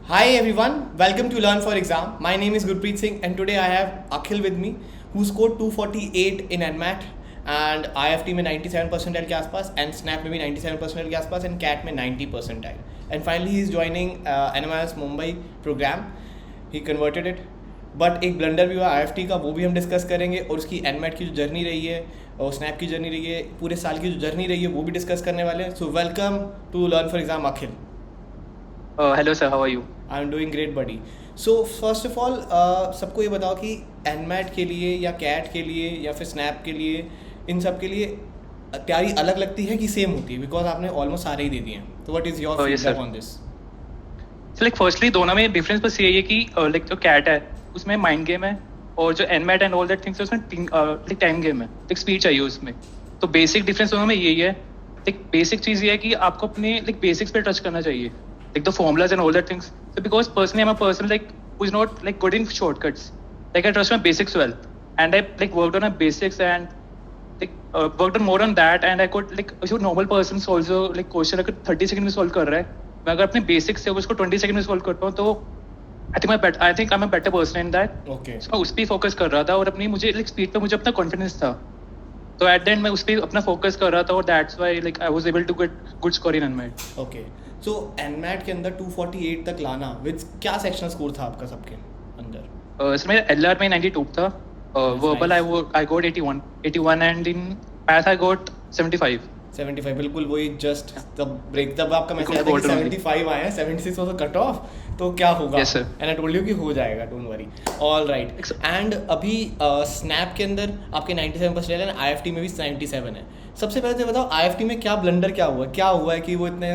Hi everyone, welcome to Learn for Exam. My name is Gurpreet Singh and today I have Akhil with me who scored 248 in NMAT and IFT में 97 percentile के आसपास and SNAP में भी 97 percentile के आसपास and CAT में 90 percentile. And finally he is joining NMIS Mumbai program. He converted it. But एक blunder भी हुआ IFT का, वो भी हम डिस्कस करेंगे और उसकी NMAT की जो जर्नी रही है और स्नैप की जर्नी रही है, पूरे साल की जो जर्नी रही है वो भी डिस्कस करने वाले हैं. So welcome to learn for exam Akhil. Hello sir, how are you? I am doing great buddy. So first of all सबको ये बताओ कि एनमैट के लिए या कैट के लिए या फिर स्नैप के लिए, इन सब के लिए तैयारी अलग लगती है कि सेम होती है? बिकॉज आपने ऑलमोस्ट सारे ही दे दिए हैं. तो what is your Yes feedback sir. On this? So like firstly दोनों में डिफरेंस बस ये है कि like जो कैट है उसमें माइंड गेम है और जो NMAT and all that things है उसमें like टाइम गेम है, like स्पीड चाहिए उसमें. तो बेसिक डिफरेंस दोनों में यही है. like बेसिक चीज़ ये है कि आपको अपने like बेसिक्स पे टच करना चाहिए, like the formulas and all that things. So because personally I'm a person like who is not like good in shortcuts. Like I trust my basics well and I like worked on my basics and like worked on more on that and I could like जो normal persons also like question अगर 30 second में solve कर रहा है, मैं अगर अपने basics से उसको 20 सेकंड में सॉल्व करता हूँ तो I think I am a better person in that. Okay. मैं उस पर फोकस कर रहा था और अपनी मुझे लाइक स्पीड पे मुझे अपना कॉन्फिडेंस था, तो एट द एंड मैं उस पर अपना फोकस कर रहा था और that's why like I was able to get good score in NMAT. Okay. So NMAT के अंदर 248 तक लाना विद क्या सेक्शनल स्कोर था आपका सबके अंदर? सर मेरा एलआर में 92 था, verbal I got 81 and in math I got 75. 75 बिल्कुल वही. जस्ट तब ब्रेक तब आपका मैसेज आया बिल्कुल कि quarter only. 75 आया है, 76 वाज कट ऑफ. तो क्या होगा? Yes, sir. And I told you कि हो जाएगा, don't worry. All right. And अभी स्नैप के अंदर आपके 97% है, IFT में भी 97 है. सबसे पहले तो बताओ IFT में क्या ब्लंडर क्या हुआ है कि वो इतने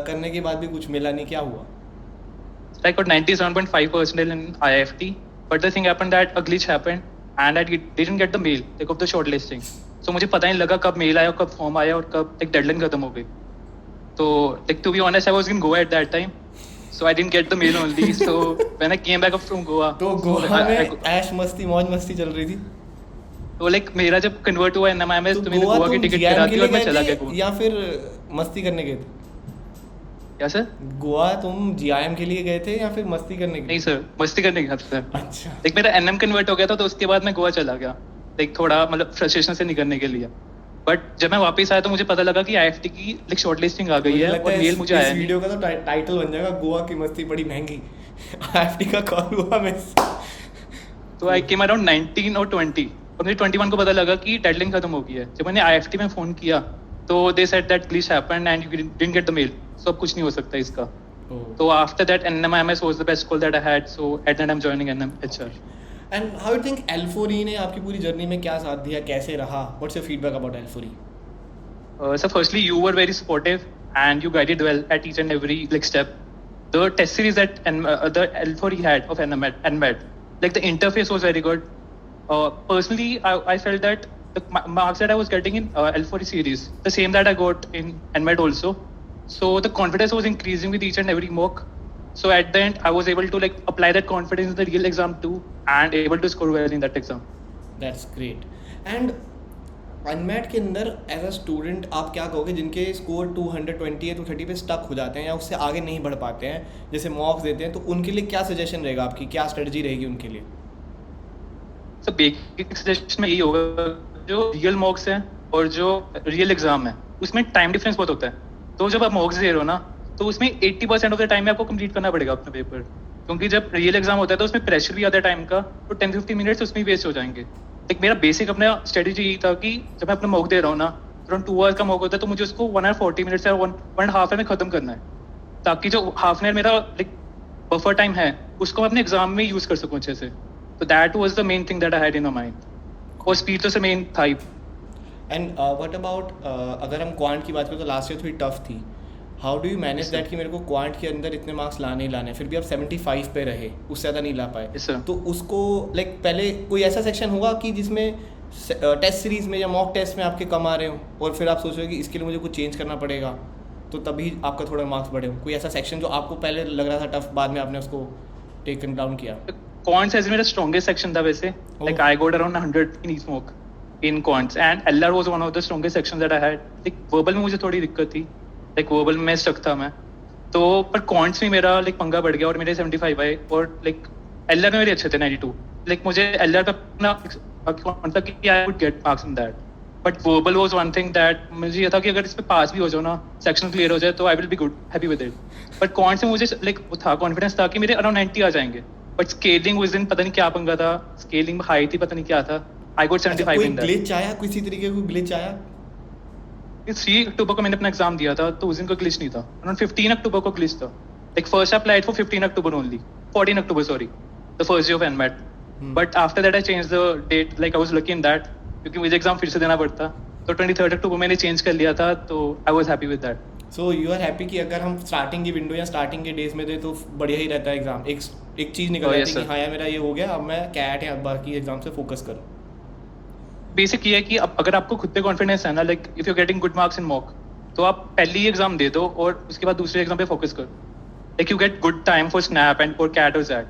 करने के बाद भी कुछ मिला नहीं? क्या हुआ? I got 97.5% in IFT, but the thing happened that a glitch happened and I didn't get the mail like of the shortlisting. So मुझे पता नहीं लगा कब मेल आया और कब फॉर्म आया और कब like डेडलाइन खत्म हो गई. तो like to be honest I was in Goa at that time, so I didn't get the mail only. So when I came back up from Goa, तो गोवा में ऐश मस्ती मौज मस्ती चल रही थी. तो like मेरा जब कन्वर्ट हुआ NMIMS तो मैंने गोवा गोवा की तुम टिकट GIM करा के दी लिए और मैं गए चला थे गया गोवा. या फिर मस्ती करने गए थे? क्या सर? गोवा तुम GIM के लिए गए थे या फिर मस्ती करने के नहीं लिए? सर, मस्ती करने गया था सर. अच्छा. लाइक मेरा NM कन्वर्ट हो गया था तो उसके बाद मैं गोवा चला गया, लाइक थोड़ा मतलब फ्रस्ट्रेशन से निकलने के लिए. बट जब मैं वापस आया तो मुझे पता लगा कि IFT की लाइक शॉर्टलिस्टिंग आ गई मुझे है लगता और है मेल मुझे इस आया नहीं. वीडियो का तो टाइटल बन जाएगा गोवा की मस्ती बड़ी महंगी. IFT का कॉल हुआ मिस. तो आई केम अराउंड 19 और 20 और मुझे 21 को पता लगा कि डेडलाइन खत्म हो गई है. जब मैंने IFT में फोन किया तो they said that glitch happened and you didn't get the mail, so अब कुछ नहीं हो सकता इसका. तो after that NMIMS was the best call that I had, so at that I am joining NMHR. And how you think L4E ने आपकी पूरी जर्नी में क्या साथ दिया, कैसे रहा? What's your feedback about L4E? So firstly, you were very supportive and you guided well at each and every like step. The test series that the L4E had of NMAT, like the interface was very good. Personally, I felt that the marks that I was getting in L4E series, the same that I got in NMAT also. So the confidence was increasing with each and every mock. So at the end, I was able to like apply that confidence in the real exam too and able to score well in that exam. That's great. And NMAT के अंदर as a student आप क्या कहोगे जिनके score 220 या 230 पे stuck हो जाते हैं या उससे आगे नहीं बढ़ पाते हैं, जैसे मॉक्स देते हैं, तो उनके लिए क्या सजेशन रहेगा आपकी, क्या स्ट्रेटजी रहेगी उनके लिए? तो बेसिक सजेशन में यही होगा, जो रियल मॉक्स हैं और जो रियल एग्जाम है उसमें टाइम डिफरेंस बहुत होता है. तो जब आप मॉक्स दे रहे हो ना तो उसमें 80% ऑफ द टाइम में आपको कंप्लीट करना पड़ेगा अपना पेपर, क्योंकि जब रियल एग्जाम होता है तो उसमें प्रेशर भी आता है टाइम का, तो 10-15 मिनट्स उसमें वेस्ट हो जाएंगे. एक मेरा बेसिक अपना स्ट्रेटजी यही था कि जब मैं अपना मॉक दे रहा हूँ ना, अराउंड 2 आवर्स का मॉक होता है तो मुझे उसको 1 आवर 40 मिनट्स या 1.5 आवर में खत्म करना है, ताकि जो हाफ एन आवर मेरा लाइक बफर टाइम है उसको मैं अपने एग्जाम में यूज कर सकूँ अच्छे से. तो that was the main thing that I had in my mind. और स्पीड तो से मेन था ही. एंड व्हाट अबाउट अगर हम क्वांट की बात करें तो लास्ट ईयर थोड़ी टफ थी. How do you manage that कि मेरे को क्वांट के अंदर इतने मार्क्स लाने ही लाने, फिर भी आप 75 पे रहे, उससे ज़्यादा नहीं ला पाए? Yes, sir. तो उसको लाइक पहले कोई ऐसा सेक्शन होगा कि जिसमें टेस्ट सीरीज में या मॉक टेस्ट में आपके कम आ रहे हो और फिर आप सोच रहे हो कि इसके लिए मुझे कुछ चेंज करना पड़ेगा, तो तभी आपका थोड़ा मार्क्स बढ़े हो? कोई ऐसा सेक्शन जो आपको पहले लग रहा था टफ, बाद में आपने उसको टेकन डाउन किया? क्वांट्स एज मेरा स्ट्रॉन्गेस्ट सेक्शन था वैसे. Like I got around 100 in each mock in quants and LR was one of the strongest sections that I had. Like verbal में मुझे थोड़ी दिक्कत थी, लाइक वर्बल में स्टक था मैं. तो पर कॉन्ट्स में मेरा लाइक पंगा बढ़ गया और मेरे 75 आए और लाइक एलआर में मेरे अच्छे थे 92 लाइक मुझे एलआर पे अपना था कि I would get marks in that but verbal was one thing that मुझे ये था कि अगर इस पे पास भी हो जाओ ना सेक्शन क्लियर हो जाए तो I will be good happy with it but counts में मुझे लाइक था कॉन्फिडेंस था कि मेरे अराउंड 90 आ जाएंगे बट स्केलिंग उस दिन पता नहीं क्या पंगा था स्केलिंग हाई थी पता नहीं क्या था आई गोट 75 कोई इन दैट ग्लिच आया, किसी तरीके का कोई ग्लिच आया? 3 अक्टूबर को मैंने अपना एग्जाम दिया था तो उस दिन का ग्लिच नहीं था अराउंड 15 अक्टूबर को ग्लिच था like first applied for 15 October only 14 October sorry the first day of NMAT but after that I change the date like I was lucky in that क्योंकि मुझे एग्जाम फिर से देना पड़ता तो 23 अक्टूबर मैंने चेंज कर लिया था तो I was happy with that so you are happy कि अगर हम स्टार्टिंग की विंडो या स्टार्टिंग के डेज में दे तो बढ़िया ही रहता है एग्जाम, एक चीज़ निकल Oh, जाती yes, है कि sir. हाँ यार मेरा ये हो गया, अब मैं कैट या बाकी एग्जाम से फोकस करूँ. बेसिक ये है कि अब अगर आपको खुद पे कॉन्फिडेंस है ना like if you getting good marks in mock तो आप पहली एग्जाम दे दो और उसके बाद दूसरे एग्जाम पे फोकस करो like you get good time for SNAP and for CAT और जैट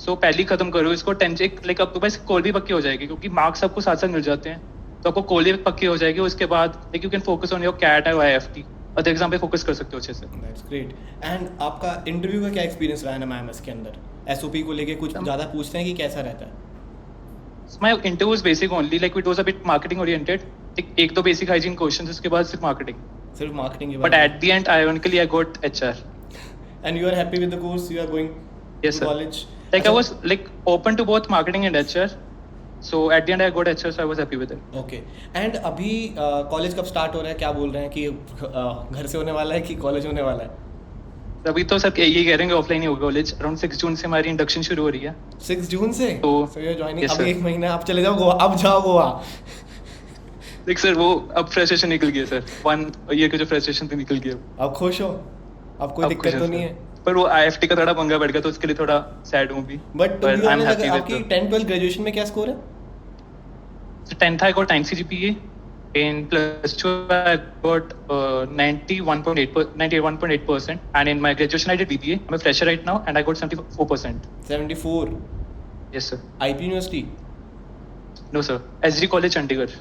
सो पहली खत्म करो इसको 10 लाइक अब तो बस कॉल भी पक्की हो जाएगी क्योंकि मार्क्स आपको साथ साथ मिल जाते हैं तो आपको कॉल भी पक्की हो जाएगी उसके बाद like you can focus on your CAT और IFT अदर एग्जाम पे फोकस कर सकते हो अच्छे से. That's great. एंड आपका इंटरव्यू का क्या एक्सपीरियंस रहा है NMIMS के अंदर? SOP को लेके कुछ ज़्यादा पूछते हैं कि कैसा रहता है? My interview was basic only, like it was a bit marketing oriented. एक दो basic hygiene questions उसके बाद सिर्फ marketing. सिर्फ मार्केटिंग के But at the end, ironically, I got HR. And you are happy with the course you are going Yes, to sir. college? Like I was like open to both marketing and HR. So at the end, I got HR, so I was happy with it. Okay. And अभी college कब start हो रहा है? क्या बोल रहे हैं कि घर से होने वाला है कि कॉलेज होने वाला है? अभी तो सब यही कह रहे हैं ऑफलाइन ही होगा कॉलेज. अराउंड 6 जून से हमारी इंडक्शन शुरू हो रही है. 6 जून से? तो So you're joining. yes, अब sir. एक महीना आप चले जाओ गोवा. अब जाओ गोवा. देख सर वो अब फ्रस्ट्रेशन निकल गया सर. 1 ईयर का जो फ्रस्ट्रेशन थी निकल गया. अब खुश हो? अब कोई अब दिक्कत खुश तो है, नहीं sir. है? पर वो IFT का थोड़ा पंगा बढ़ गया तो उसके लिए थोड़ा सैड हूँ भी. But But I'm happy with आपकी the- 10th 12th ग्रेजुएशन में क्या स्कोर है? So 10th I got 9 CGPA. In plus 2 I got 91.8%. And in my graduation I did BBA. I'm a fresher right now and I got 74%. 74. Yes sir. IP university? No sir. SG College Chandigarh.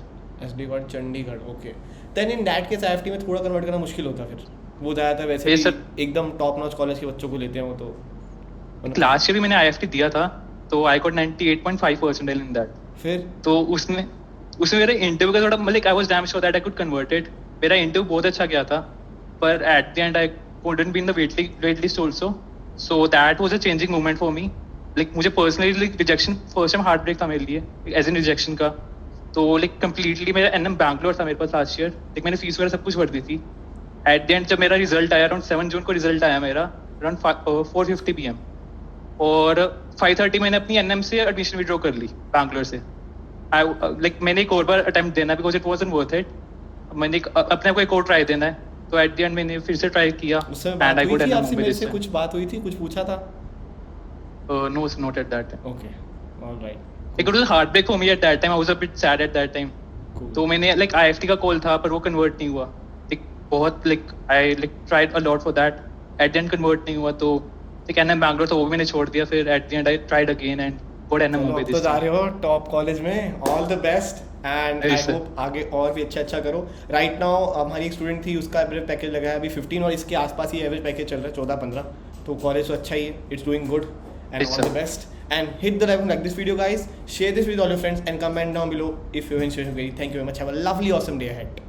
SD college Chandigarh. Okay. Then in that case IFT में थोड़ा convert करना मुश्किल होता है फिर. वो ज़्यादातर वैसे Yes, भी sir. एकदम टॉप नॉच कॉलेज के बच्चों को लेते हैं वो तो. Last year भी मैंने IFT दिया था तो I got 98.5% in that. फिर तो उसमें मेरा इंटरव्यू का थोड़ा मतलब I was damn sure that I could convert it. मेरा इंटरव्यू बहुत अच्छा गया था पर at the end I couldn't be in the wait list also so that was a changing moment for me. Like मुझे personally like rejection first time heart break था मेरे लिए एज एन रिजेक्शन का. तो लाइक कंप्लीटली मेरा NM Bangalore था मेरे पास लास्ट ईयर. लाइक मैंने फीस वगैरह सब कुछ भर दी थी. एट द एंड जब मेरा रिजल्ट आया अराउंड 7 जून को रिजल्ट आया मेरा अराउंड 4:50 PM और 5:30 मैंने अपनी NM से एडमिशन विड्रॉ कर ली बैंगलोर से. मैंने एक और बार अटेम्प्ट देना because it wasn't worth it. मैंने अपने को एक और ट्राई देना है तो एट द एंड मैंने फिर से ट्राई किया उससे एंड बात आई हुई गॉट थी एन आपसे? मेरे से कुछ बात हुई थी? कुछ पूछा था? No not at that time. Okay. Alright. It was heartbreak for me at that time. I was a bit sad at that time. तो मैंने लाइक IFT का कॉल था पर वो कन्वर्ट नहीं हुआ. लाइक बहुत like I tried a lot for that. Eight the and convert नहीं हुआ तो लाइक NM बैंगलोर तो वो भी मैंने छोड़ दिया. फिर eight the end I tried again and got NM Mumbai तो दिस जा टाइम. रहे हो टॉप कॉलेज में. All the best and I Yes, sir. Hope आगे और भी अच्छा करो. राइट नाउ हमारी एक स्टूडेंट थी, उसका एवरेज पैकेज लगा है अभी 15 और इसके आसपास ही एवरेज पैकेज चल रहा है 14-15. तो कॉलेज तो अच्छा ही है. It's doing good and Yes, all the sir. Best. And hit the like this video guys. Share this with all your friends and comment down below if you enjoyed. Thank you very much. Have a lovely awesome day ahead.